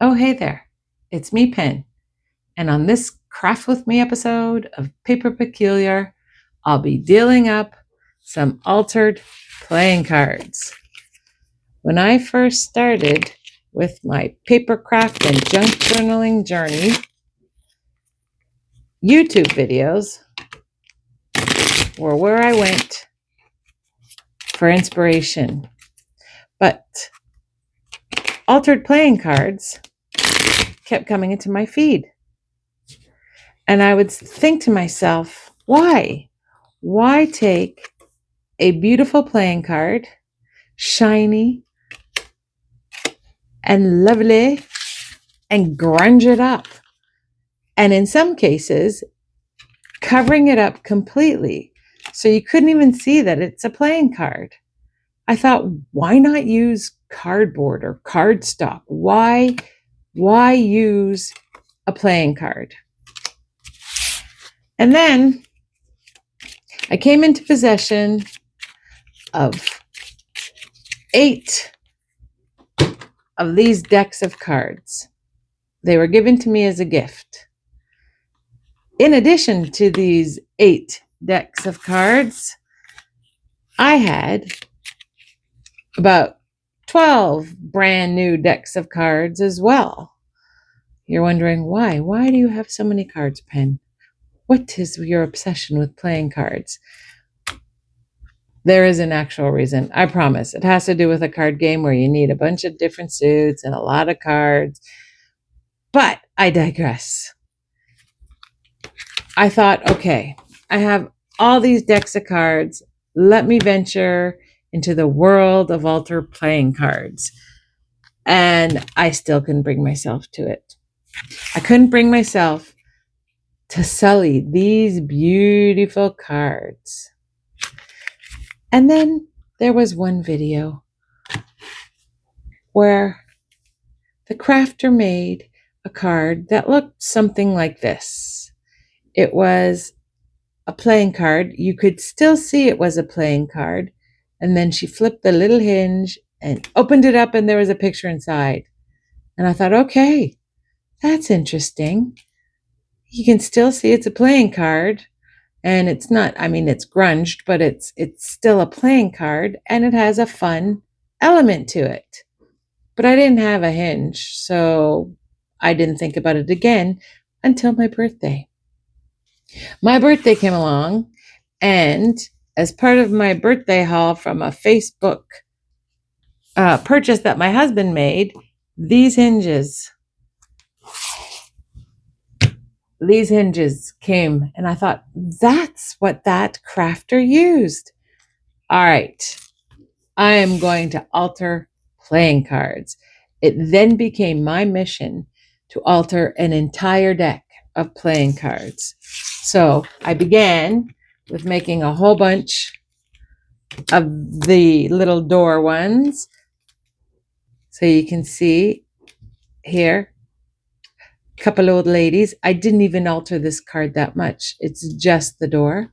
Oh, hey there. It's me, Pen. And on this Craft With Me episode of Paper Peculiar, I'll be dealing up some altered playing cards. When I first started with my papercraft and junk journaling journey, YouTube videos were where I went for inspiration. But altered playing cards kept coming into my feed. And I would think to myself, why? Why take a beautiful playing card, shiny and lovely, and grunge it up? And in some cases, covering it up completely so you couldn't even see that it's a playing card. I thought, why not use cardboard or cardstock? Why use a playing card? And then I came into possession of 8 of these decks of cards. They were given to me as a gift. In addition to these 8 decks of cards, I had about 12 brand new decks of cards as well. You're wondering why? Why do you have so many cards, Pen? What is your obsession with playing cards? There is an actual reason, I promise. It has to do with a card game where you need a bunch of different suits and a lot of cards. But I digress. I thought, okay, I have all these decks of cards. Let me venture into the world of altered playing cards. And I still couldn't bring myself to it. I couldn't bring myself to sully these beautiful cards. And then there was one video where the crafter made a card that looked something like this. It was a playing card. You could still see it was a playing card. And then she flipped the little hinge and opened it up, and there was a picture inside. And I thought, okay, that's interesting. You can still see it's a playing card. And it's not, I mean, it's grunged, but it's still a playing card, and it has a fun element to it. But I didn't have a hinge, so I didn't think about it again until my birthday. My birthday came along, and as part of my birthday haul from a Facebook purchase that my husband made, these hinges these hinges came, and I thought, that's what that crafter used. All right, I am going to alter playing cards. It then became my mission to alter an entire deck of playing cards. So I began with making a whole bunch of the little door ones. So you can see here, a couple old ladies. I didn't even alter this card that much. It's just the door.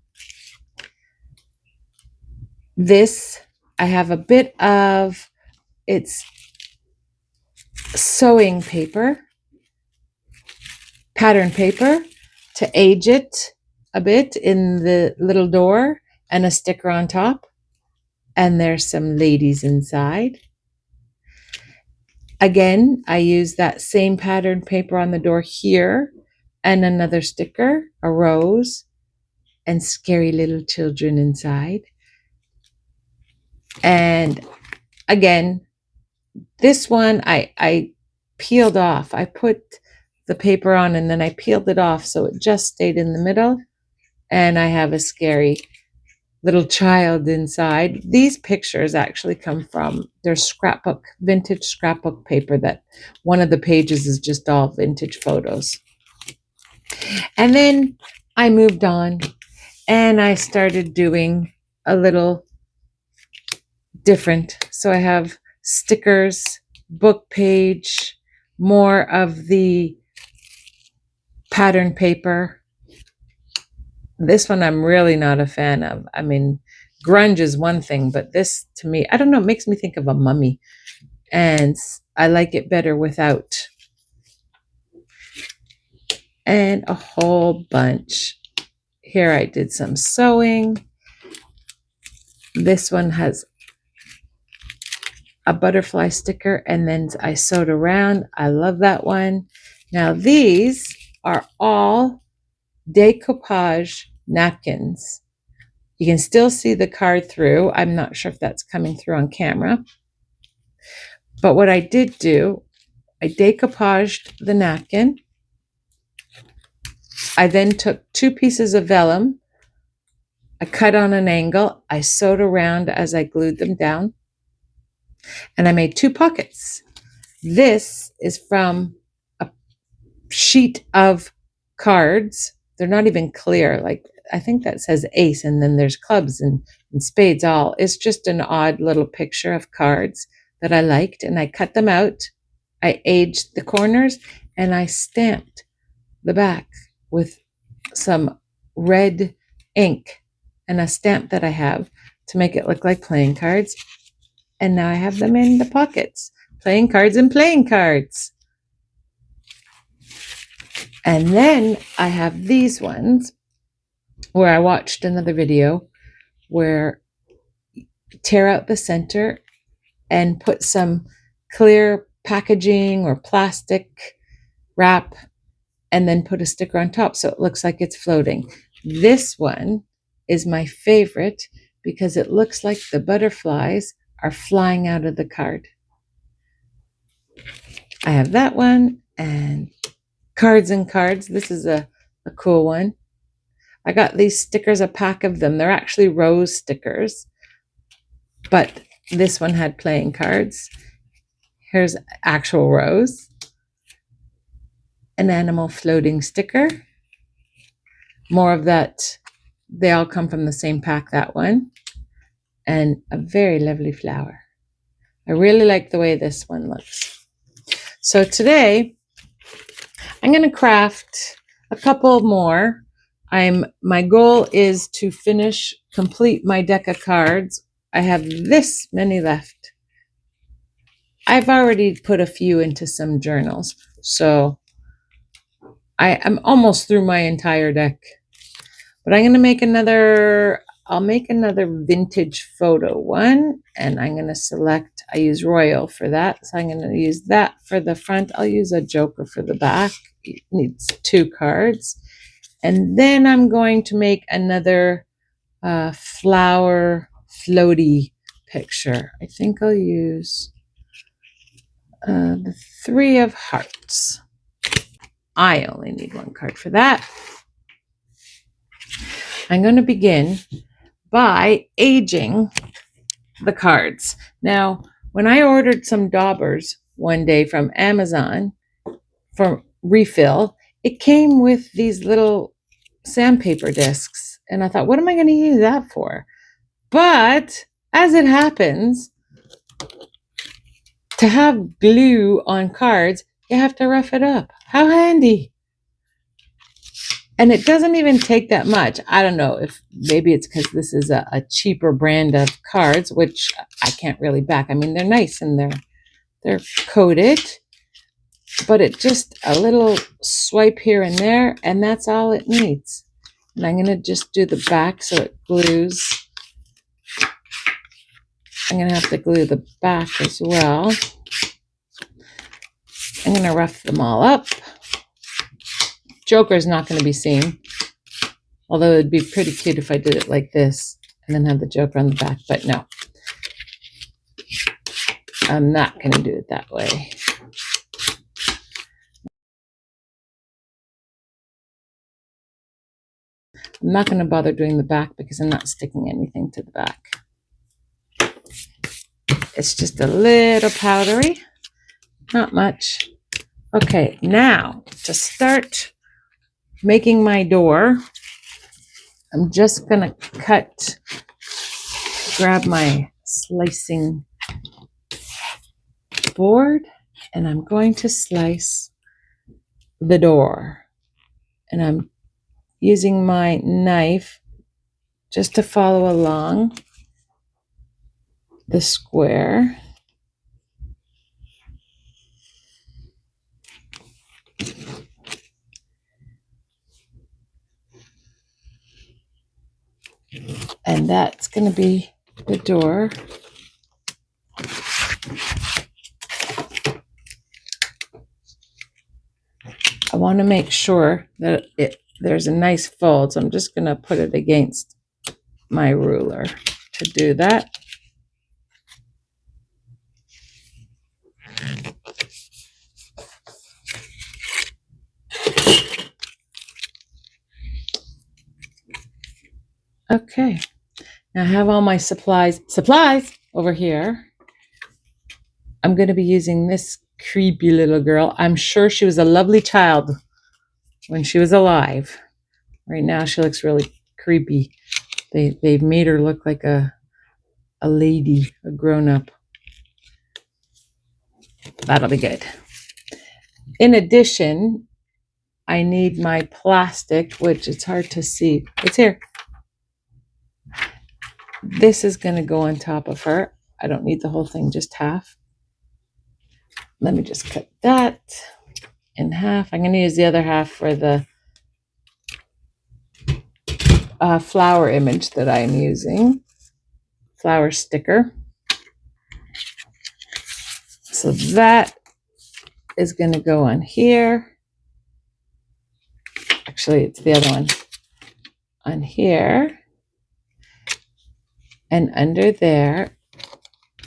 This, I have a bit of, it's sewing paper, pattern paper, to age it a bit in the little door, and a sticker on top. And there's some ladies inside. Again, I use that same pattern paper on the door here, and another sticker, a rose, and scary little children inside. And again, this one I peeled off. I put the paper on, and then I peeled it off so it just stayed in the middle. And I have a scary little child inside. These pictures actually come from their scrapbook, vintage scrapbook paper, that one of the pages is just all vintage photos. And then I moved on, and I started doing a little different. So I have stickers, book page, more of the pattern paper. This one I'm really not a fan of. I mean, grunge is one thing, but this, to me, I don't know, it makes me think of a mummy. And I like it better without and a whole bunch. Here I did some sewing. This one has a butterfly sticker, and then I sewed around. I love that one. Now these are all decoupage napkins. You can still see the card through. I'm not sure if that's coming through on camera. But what I did do, I decoupaged the napkin. I then took 2 pieces of vellum. I cut on an angle. I sewed around as I glued them down. And I made 2 pockets. This is from a sheet of cards. They're not even clear. Like, I think that says ace, and then there's clubs and spades all. It's just an odd little picture of cards that I liked, and I cut them out. I aged the corners, and I stamped the back with some red ink and a stamp that I have to make it look like playing cards. And now I have them in the pockets. Playing cards and playing cards. And then I have these ones where I watched another video where you tear out the center and put some clear packaging or plastic wrap and then put a sticker on top so it looks like it's floating. This one is my favorite because it looks like the butterflies are flying out of the card. I have that one, and cards and cards. This is a cool one. I got these stickers, a pack of them. They're actually rose stickers, but this one had playing cards. Here's actual rose, an animal floating sticker, more of that. They all come from the same pack, that one, and a very lovely flower. I really like the way this one looks. So today I'm going to craft a couple more. My goal is to complete my deck of cards. I have this many left. I've already put a few into some journals, so I'm almost through my entire deck. But I'm going to make I'll make another vintage photo one, and I'm going to select, I use Royal for that, so I'm going to use that for the front. I'll use a joker for the back. It needs 2 cards. And then I'm going to make another flower floaty picture. I think I'll use the 3 of hearts. I only need 1 card for that. I'm going to begin by aging the cards. Now, when I ordered some daubers one day from Amazon for refill, it came with these little sandpaper discs. And I thought, what am I going to use that for? But as it happens, to have glue on cards, you have to rough it up. How handy. And it doesn't even take that much. I don't know if maybe it's because this is a cheaper brand of cards, which I can't really back. I mean, they're nice and they're coated, but it just a little swipe here and there, and that's all it needs. And I'm going to just do the back so it glues. I'm going to have to glue the back as well. I'm going to rough them all up. Joker is not going to be seen, although it'd be pretty cute if I did it like this and then have the Joker on the back, but no. I'm not going to do it that way. I'm not going to bother doing the back because I'm not sticking anything to the back. It's just a little powdery, not much. Okay, now to start making my door, I'm just going to grab my slicing board, and I'm going to slice the door. And I'm using my knife just to follow along the square. And that's going to be the door. I want to make sure that there's a nice fold, so I'm just going to put it against my ruler to do that. Okay, now I have all my supplies over here. I'm going to be using this creepy little girl. I'm sure she was a lovely child when she was alive. Right now she looks really creepy. They've made her look like a lady, a grown-up. That'll be good. In addition, I need my plastic, which it's hard to see. It's here. This is going to go on top of her. I don't need the whole thing, just half. Let me just cut that in half. I'm going to use the other half for the flower image that I'm using. Flower sticker. So that is going to go on here. Actually, it's the other one. On here. And under there.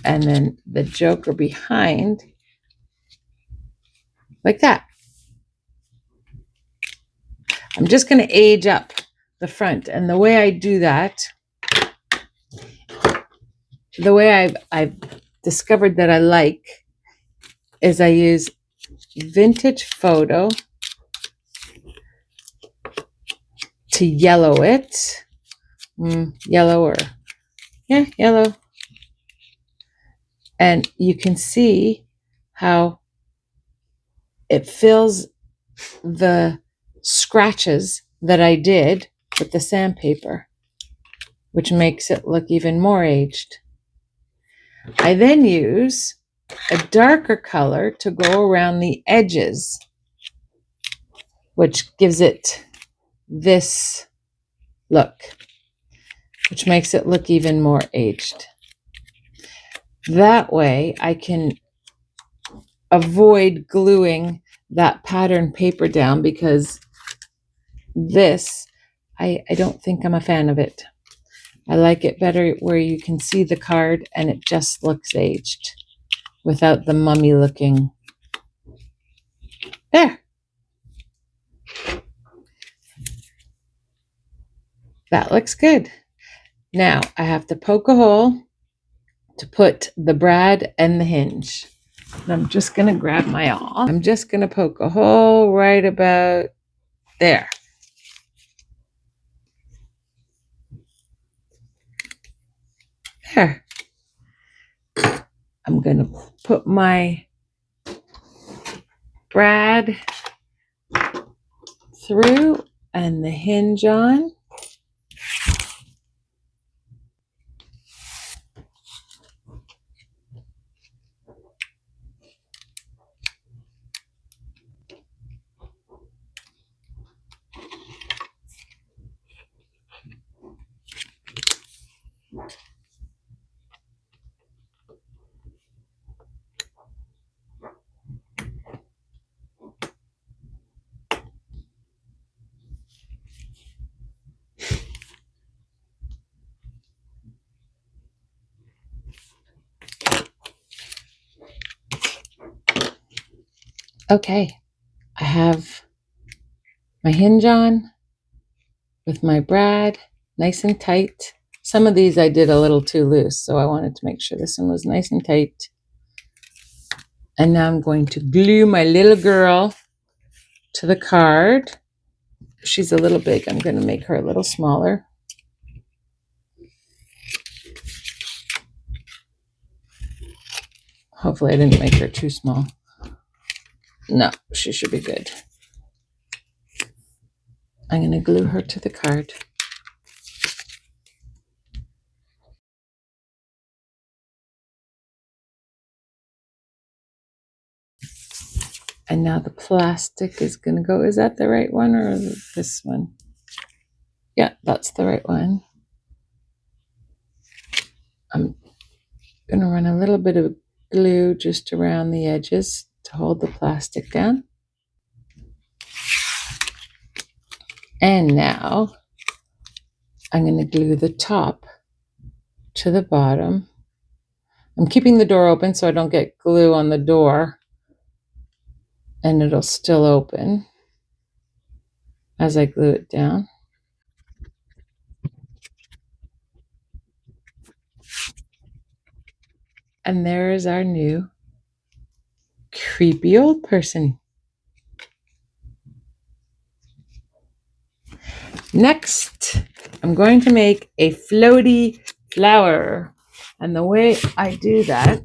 And then the Joker behind. Like that. I'm just going to age up the front. And the way I do that, the way I've discovered that I like, is I use vintage photo to yellow it. Yellow. And you can see how it fills the scratches that I did with the sandpaper, which makes it look even more aged. I then use a darker color to go around the edges, which gives it this look, which makes it look even more aged. That way I can avoid gluing that pattern paper down, because this, I don't think I'm a fan of it. I like it better where you can see the card and it just looks aged without the mummy looking. There. That looks good. Now I have to poke a hole to put the brad and the hinge. And I'm just going to grab my awl. I'm just going to poke a hole right about there. There. I'm going to put my brad through and the hinge on. Okay, I have my hinge on with my brad nice and tight. Some of these I did a little too loose, so I wanted to make sure this one was nice and tight. And now I'm going to glue my little girl to the card. She's a little big. I'm going to make her a little smaller. Hopefully I didn't make her too small. No, she should be good. I'm going to glue her to the card. And now the plastic is going to go. Is that the right one or this one? Yeah, that's the right one. I'm going to run a little bit of glue just around the edges to hold the plastic down. And now I'm going to glue the top to the bottom. I'm keeping the door open so I don't get glue on the door, and it'll still open as I glue it down. And there is our new creepy old person. Next, I'm going to make a floaty flower. And the way I do that,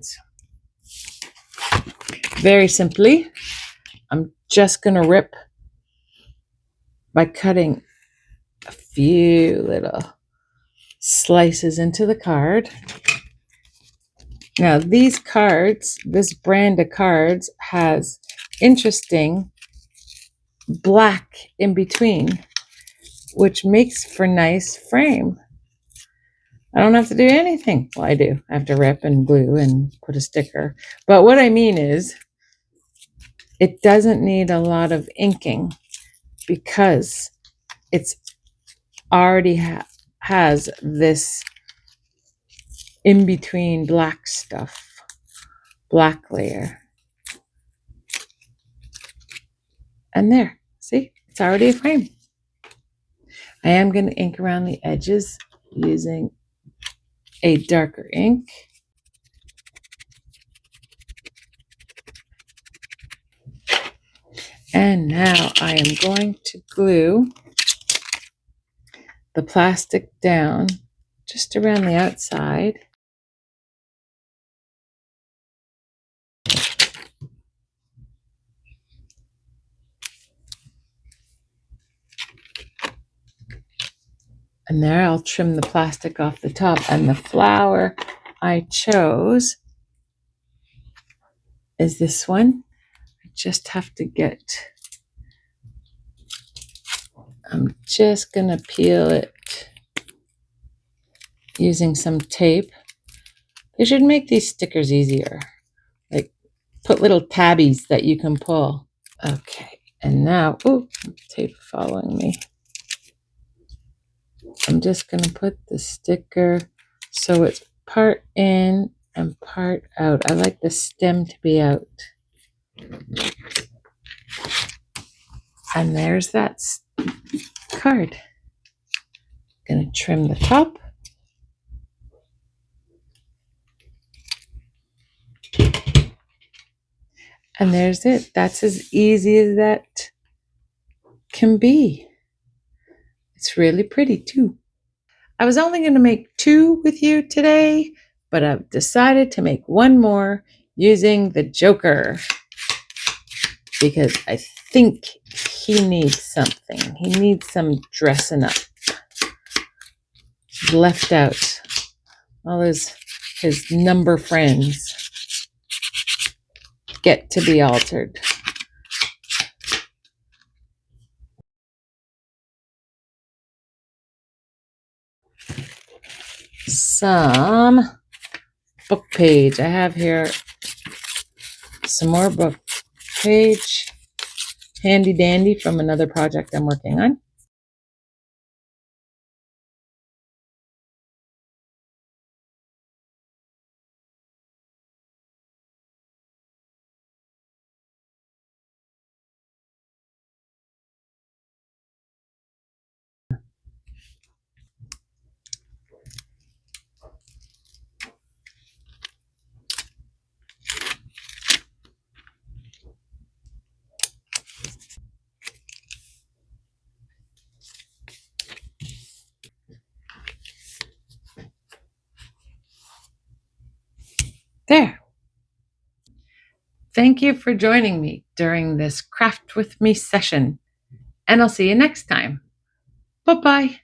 very simply, I'm just going to rip by cutting a few little slices into the card. Now, these cards, this brand of cards has interesting black in between, which makes for nice frame. I don't have to do anything. Well, I do. I have to rip and glue and put a sticker. But what I mean is, it doesn't need a lot of inking because it's already has this in between black stuff, black layer. And there, see, it's already a frame. I am going to ink around the edges using a darker ink. And now I am going to glue the plastic down just around the outside. And there I'll trim the plastic off the top. And the flower I chose is this one. I just have to I'm just going to peel it using some tape. They should make these stickers easier. Like put little tabbies that you can pull. Okay, and now, tape following me. I'm just going to put the sticker so it's part in and part out. I like the stem to be out. And there's that card. Going to trim the top. And there's it. That's as easy as that can be. It's really pretty too. I was only going to make 2 with you today, but I've decided to make 1 more using the Joker because I think he needs something. He needs some dressing up. He's left out. All his number friends get to be altered. Some book page. I have here some more book page. Handy dandy from another project I'm working on. There. Thank you for joining me during this Craft With Me session, and I'll see you next time. Bye-bye.